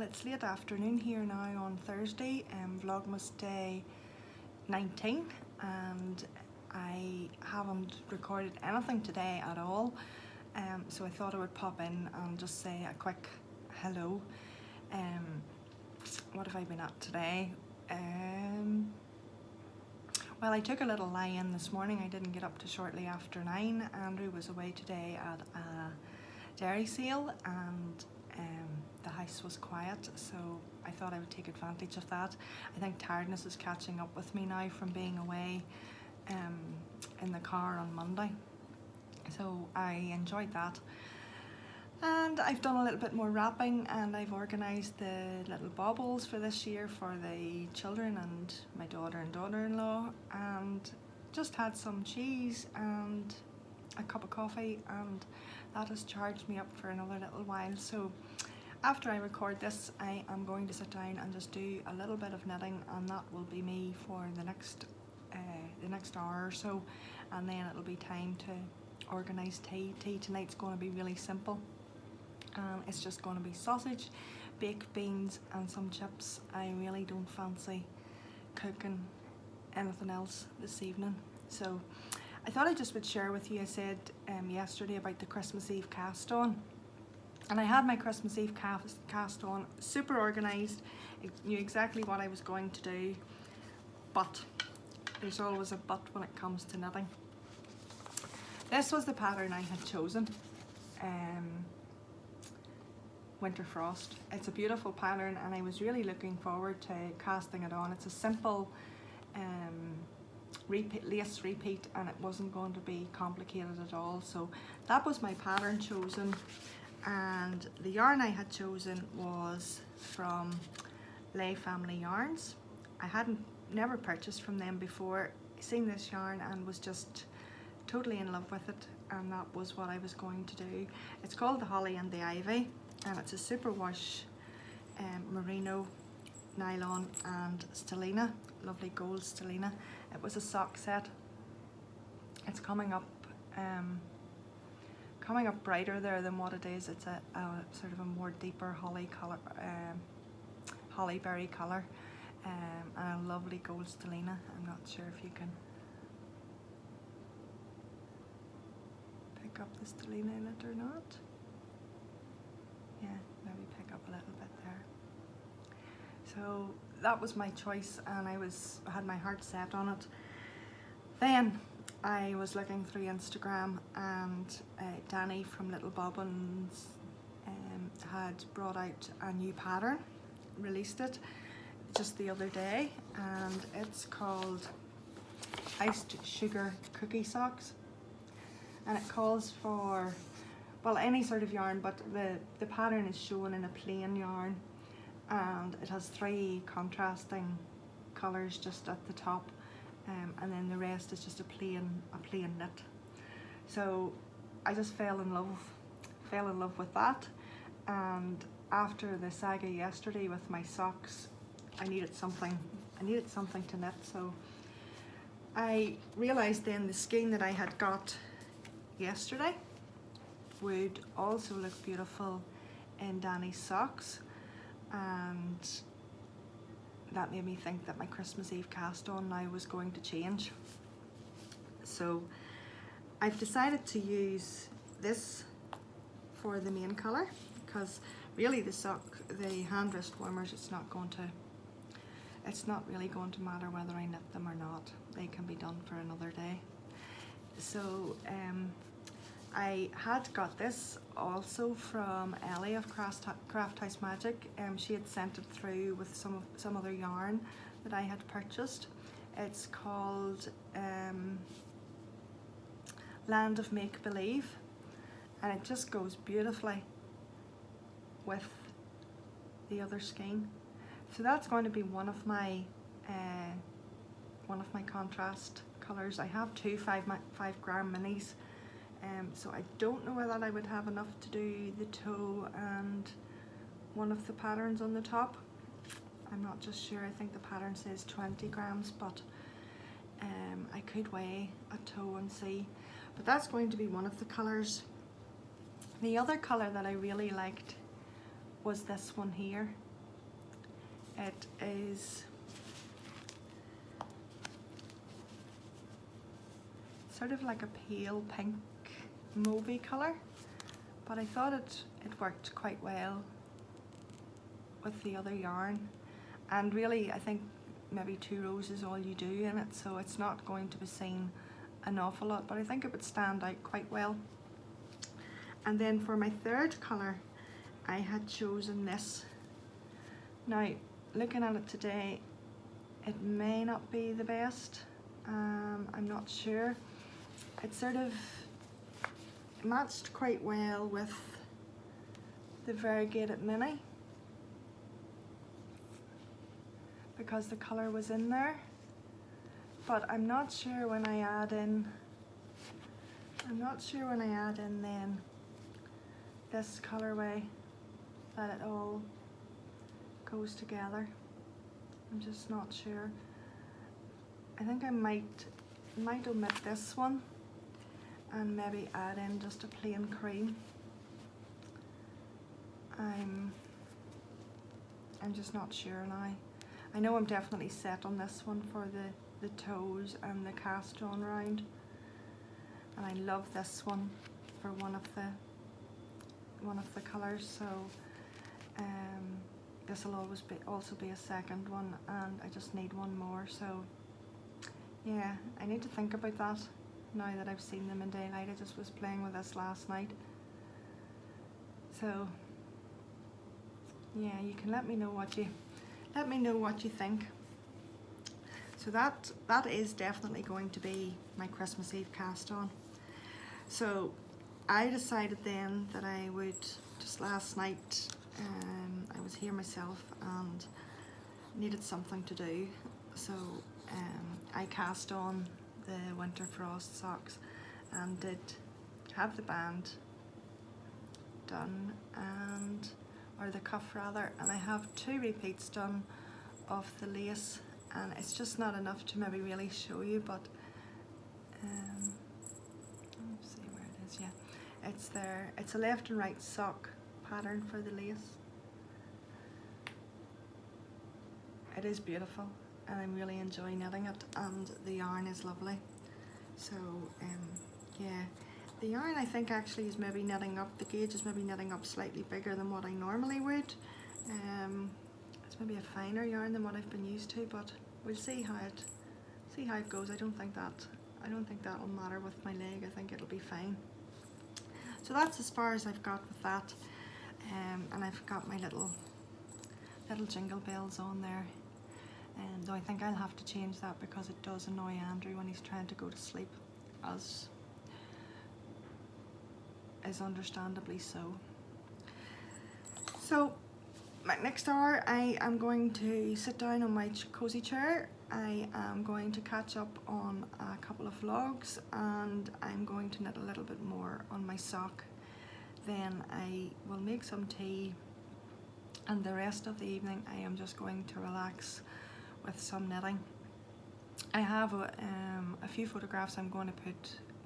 Well, it's late afternoon here now on Thursday, Vlogmas day 19, and I haven't recorded anything today at all, so I thought I would pop in and just say a quick hello. What have I been at today? Well, I took a little lie-in this morning. I didn't get up to shortly after 9. Andrew was away today at a dairy sale, and the house was quiet, so I thought I would take advantage of that. I think tiredness is catching up with me now from being away in the car on Monday, so I enjoyed that. And I've done a little bit more wrapping, and I've organised the little baubles for this year for the children and my daughter and daughter-in-law, and just had some cheese and a cup of coffee, and that has charged me up for another little while. So after I record this, I am going to sit down and just do a little bit of knitting, and that will be me for the next hour or so, and then it'll be time to organise tea. Tea tonight's going to be really simple. It's just going to be sausage, baked beans and some chips. I really don't fancy cooking anything else this evening, so I thought I just would share with you. I said yesterday about the Christmas Eve cast on, and I had my Christmas Eve cast on super organised. I knew exactly what I was going to do, but there's always a but when it comes to knitting. This was the pattern I had chosen. Winter Frost. It's a beautiful pattern, and I was really looking forward to casting it on. It's a simple lace repeat, and it wasn't going to be complicated at all. So that was my pattern chosen, and the yarn I had chosen was from Lay Family Yarns. I never purchased from them before. Seen this yarn and was just totally in love with it, and that was what I was going to do. It's called the Holly and the Ivy, and it's a superwash merino, nylon and stellina, lovely gold stellina. It was a sock set. It's coming up brighter there than what it is. It's a sort of a more deeper holly color, holly berry color, and a lovely gold stellina. I'm not sure if you can pick up the stellina in it or not. Yeah, maybe pick up a little bit there. So that was my choice, and I had my heart set on it. Then I was looking through Instagram, and Danny from Little Bobbins had brought out a new pattern, released it just the other day, and it's called Iced Sugar Cookie Socks, and it calls for, well, any sort of yarn, but the pattern is shown in a plain yarn, and it has 3 contrasting colours just at the top, and then the rest is just a plain knit. So I just fell in love with that, and after the saga yesterday with my socks, I needed something to knit. So I realised then the skein that I had got yesterday would also look beautiful in Danny's socks, and that made me think that my Christmas Eve cast on now was going to change. So I've decided to use this for the main colour, because really the hand wrist warmers, it's not really going to matter whether I knit them or not. They can be done for another day. So I had got this also from Ellie of Craft House Magic. She had sent it through with some other yarn that I had purchased. It's called Land of Make Believe, and it just goes beautifully with the other skein. So that's going to be one of my contrast colours. I have 2 5-gram minis. So I don't know whether I would have enough to do the toe and one of the patterns on the top. I'm not just sure. I think the pattern says 20 grams, but I could weigh a toe and see. But that's going to be one of the colours. The other colour that I really liked was this one here. It is sort of like a pale pink mauvey colour, but I thought it worked quite well with the other yarn. And really, I think maybe 2 rows is all you do in it, so it's not going to be seen an awful lot, but I think it would stand out quite well. And then for my third colour, I had chosen this. Now, looking at it today, it may not be the best. I'm not sure. It sort of matched quite well with the variegated mini because the colour was in there, but I'm not sure when I add in then this colourway that it all goes together. I'm just not sure. I think I might omit this one and maybe add in just a plain cream. I'm just not sure now. I know I'm definitely set on this one for the toes and the cast on round, and I love this one for one of the colours, so this will always also be a second one, and I just need one more. So yeah, I need to think about that now that I've seen them in daylight. I just was playing with this last night, so yeah, you can let me know what you think. So that is definitely going to be my Christmas Eve cast on. So I decided then that I would, just last night, I was here myself and needed something to do, so I cast on the Winter Frost socks and did have the band done, or the cuff rather, and I have 2 repeats done of the lace, and it's just not enough to maybe really show you, but let's see where it is. Yeah, it's there. It's a left and right sock pattern for the lace. It is beautiful and I'm really enjoying knitting it, and the yarn is lovely. So yeah, the yarn I think actually is maybe knitting up, the gauge is maybe knitting up slightly bigger than what I normally would. It's maybe a finer yarn than what I've been used to, but we'll see how it goes. I don't think that'll matter with my leg. I think it'll be fine. So that's as far as I've got with that, and I've got my little jingle bells on there. And though I think I'll have to change that because it does annoy Andrew when he's trying to go to sleep, as is understandably so. So my next hour, I am going to sit down on my cozy chair. I am going to catch up on a couple of vlogs, and I'm going to knit a little bit more on my sock. Then I will make some tea, and the rest of the evening I am just going to relax with some knitting. I have a few photographs I'm going to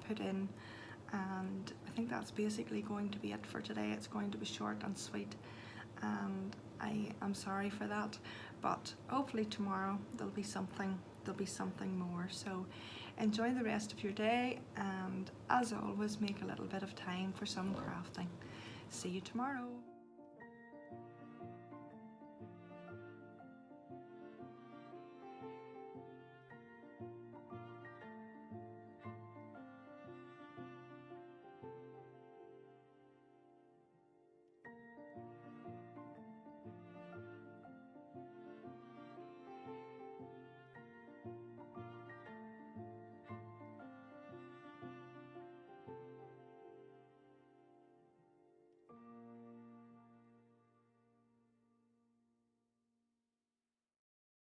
put in, and I think that's basically going to be it for today. It's going to be short and sweet, and I am sorry for that, but hopefully tomorrow there'll be something more. So enjoy the rest of your day, and as always, make a little bit of time for some crafting. See you tomorrow.